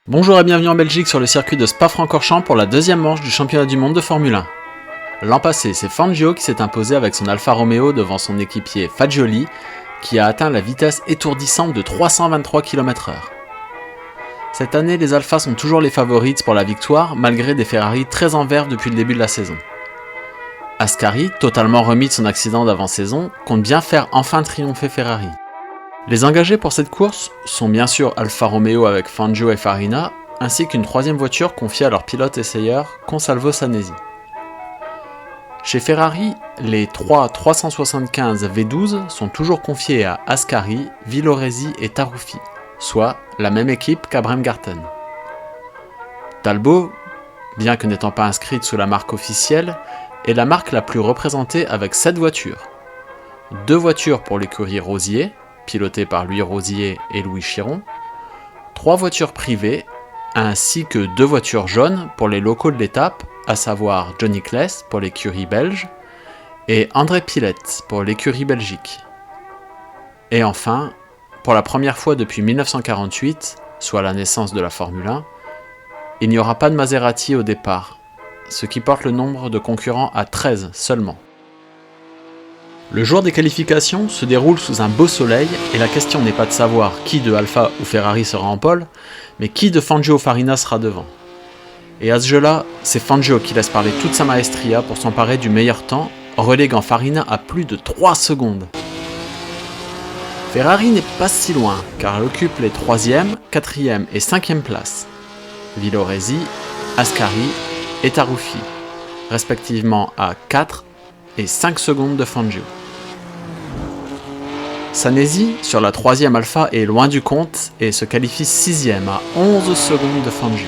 Bonjour et bienvenue en Belgique sur le circuit de Spa-Francorchamps pour la deuxième manche du championnat du monde de Formule 1. L'an passé, c'est Fangio qui s'est imposé avec son Alfa Romeo devant son équipier Fagioli, qui a atteint la vitesse étourdissante de 323 km/h. Cette année, les Alfas sont toujours les favorites pour la victoire, malgré des Ferrari très en vert depuis le début de la saison. Ascari, totalement remis de son accident d'avant-saison, compte bien faire enfin triompher Ferrari. Les engagés pour cette course sont bien sûr Alfa Romeo avec Fangio et Farina, ainsi qu'une troisième voiture confiée à leur pilote essayeur, Consalvo Sanesi. Chez Ferrari, les 375 V12 sont toujours confiés à Ascari, Villoresi et Taruffi, soit la même équipe qu'à Bremgarten. Talbot, bien que n'étant pas inscrite sous la marque officielle, est la marque la plus représentée avec 7 voitures. 2 voitures pour l'écurie Rosier, pilotée par Louis Rosier et Louis Chiron, 3 voitures privées, ainsi que 2 voitures jaunes pour les locaux de l'étape, à savoir Johnny Claes pour l'écurie belge et André Pillet pour l'écurie Belgique. Et enfin, pour la première fois depuis 1948, soit la naissance de la Formule 1, il n'y aura pas de Maserati au départ, ce qui porte le nombre de concurrents à 13 seulement. Le jour des qualifications se déroule sous un beau soleil et la question n'est pas de savoir qui de Alfa ou Ferrari sera en pole, mais qui de Fangio ou Farina sera devant. Et à ce jeu-là, c'est Fangio qui laisse parler toute sa maestria pour s'emparer du meilleur temps, reléguant Farina à plus de 3 secondes. Ferrari n'est pas si loin, car elle occupe les 3e, 4e et 5e places. Villoresi, Ascari et Taruffi, respectivement à 4 et 5 secondes de Fangio. Sanesi, sur la 3e Alpha, est loin du compte et se qualifie 6e à 11 secondes de Fangio.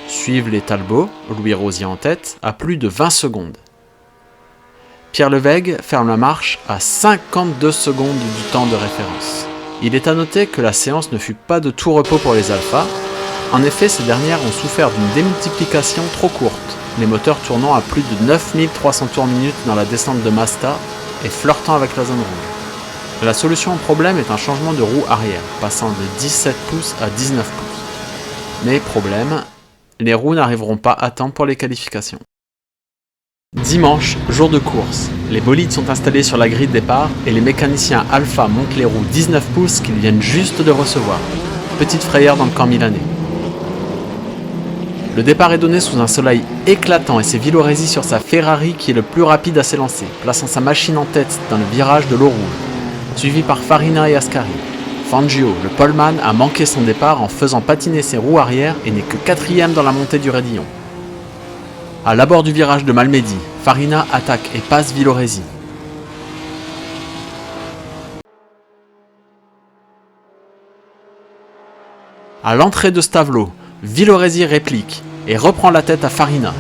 Suivent les Talbot, Louis Rosier en tête, à plus de 20 secondes. Pierre Levègue ferme la marche à 52 secondes du temps de référence. Il est à noter que la séance ne fut pas de tout repos pour les Alpha. En effet, ces dernières ont souffert d'une démultiplication trop courte, les moteurs tournant à plus de 9300 tours minute dans la descente de Masta et flirtant avec la zone rouge. La solution au problème est un changement de roue arrière, passant de 17 pouces à 19 pouces. Mais problème, les roues n'arriveront pas à temps pour les qualifications. Dimanche, jour de course, les bolides sont installés sur la grille de départ et les mécaniciens Alpha montent les roues 19 pouces qu'ils viennent juste de recevoir. Petite frayeur dans le camp milanais. Le départ est donné sous un soleil éclatant et c'est Villoresi sur sa Ferrari qui est le plus rapide à s'élancer, plaçant sa machine en tête dans le virage de l'eau rouge, suivi par Farina et Ascari. Fangio, le poleman, a manqué son départ en faisant patiner ses roues arrière et n'est que 4e dans la montée du raidillon. À l'abord du virage de Malmedy, Farina attaque et passe Villoresi. À l'entrée de Stavelot, Villoresi réplique et reprend la tête à Farina.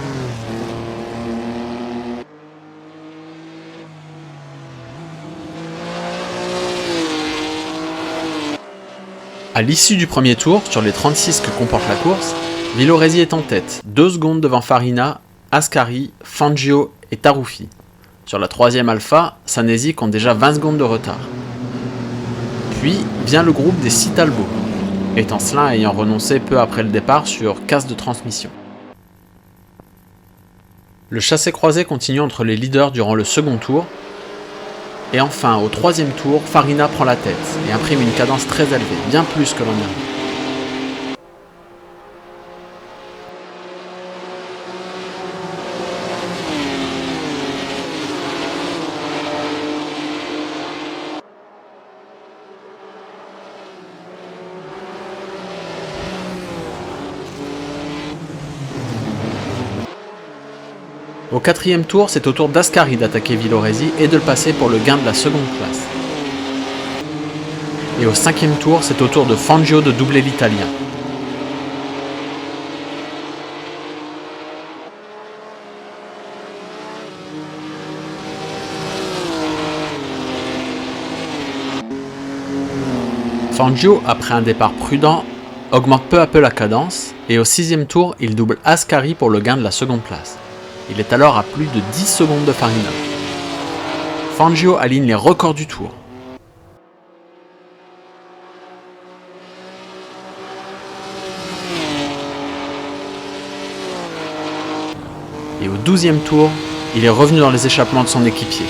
À l'issue du premier tour, sur les 36 que comporte la course, Villoresi est en tête, 2 secondes devant Farina, Ascari, Fangio et Taruffi. Sur la 3e Alpha, Sanesi compte déjà 20 secondes de retard. Puis vient le groupe des 6 Talbot, Étincelant ayant renoncé peu après le départ sur casse de transmission. Le chassé-croisé continue entre les leaders durant le second tour, et enfin au 3e tour, Farina prend la tête et imprime une cadence très élevée, bien plus que l'an dernier. Au 4e tour, c'est au tour d'Ascari d'attaquer Villoresi et de le passer pour le gain de la seconde place. Et au 5e tour, c'est au tour de Fangio de doubler l'Italien. Fangio, après un départ prudent, augmente peu à peu la cadence et au 6e tour, il double Ascari pour le gain de la seconde place. Il est alors à plus de 10 secondes de Farina. Fangio aligne les records du tour. et au 12e tour, il est revenu dans les échappements de son équipier.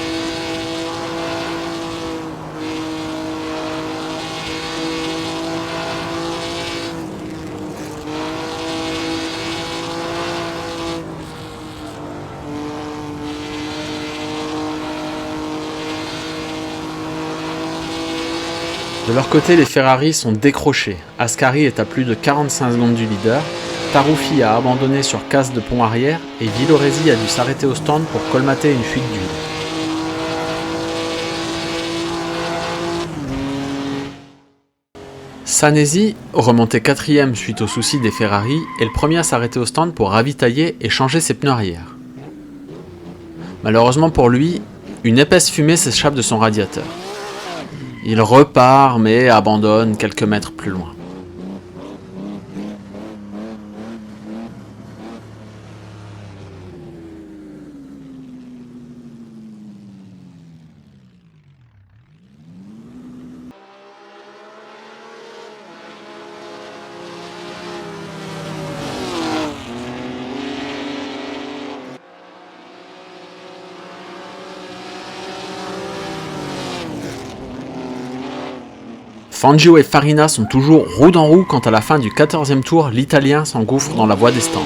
De leur côté, les Ferrari sont décrochés. Ascari est à plus de 45 secondes du leader, Taruffi a abandonné sur casse de pont arrière et Villoresi a dû s'arrêter au stand pour colmater une fuite d'huile. Sanesi, remonté 4ème suite aux soucis des Ferrari, est le premier à s'arrêter au stand pour ravitailler et changer ses pneus arrière. Malheureusement pour lui, une épaisse fumée s'échappe de son radiateur. Il repart mais abandonne quelques mètres plus loin. Fangio et Farina sont toujours roue dans roue quand à la fin du 14e tour, l'Italien s'engouffre dans la voie des stands.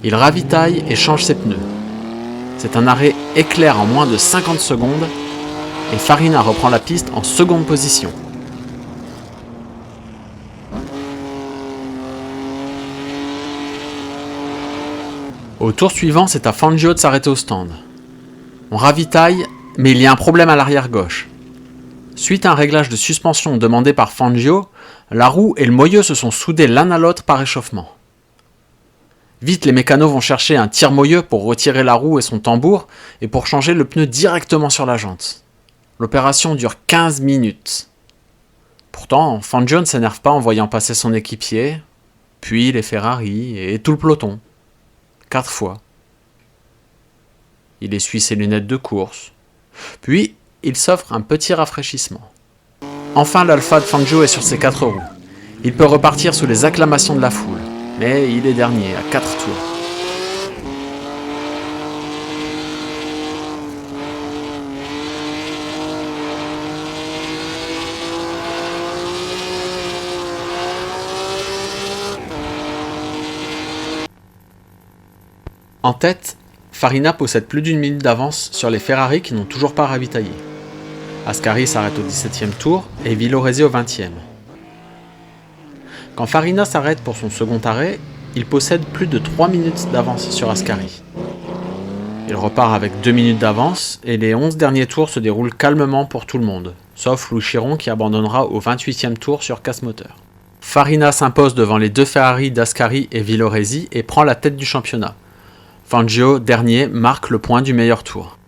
Il ravitaille et change ses pneus. C'est un arrêt éclair en moins de 50 secondes et Farina reprend la piste en seconde position. Au tour suivant, c'est à Fangio de s'arrêter au stand. On ravitaille, mais il y a un problème à l'arrière gauche. Suite à un réglage de suspension demandé par Fangio, la roue et le moyeu se sont soudés l'un à l'autre par échauffement. Vite, les mécanos vont chercher un tire-moyeu pour retirer la roue et son tambour et pour changer le pneu directement sur la jante. L'opération dure 15 minutes. Pourtant, Fangio ne s'énerve pas en voyant passer son équipier, puis les Ferrari et tout le peloton. 4 fois. Il essuie ses lunettes de course. Puis, il s'offre un petit rafraîchissement. Enfin, l'Alfa de Fangio est sur ses 4 roues. Il peut repartir sous les acclamations de la foule, mais il est dernier à 4 tours. En tête, Farina possède plus d'une minute d'avance sur les Ferrari qui n'ont toujours pas ravitaillé. Ascari s'arrête au 17e tour et Villoresi au 20e. Quand Farina s'arrête pour son second arrêt, il possède plus de 3 minutes d'avance sur Ascari. Il repart avec 2 minutes d'avance et les 11 derniers tours se déroulent calmement pour tout le monde, sauf Louis Chiron qui abandonnera au 28e tour sur casse moteur. Farina s'impose devant les 2 Ferrari d'Ascari et Villoresi et prend la tête du championnat. Fangio, dernier, marque le point du meilleur tour.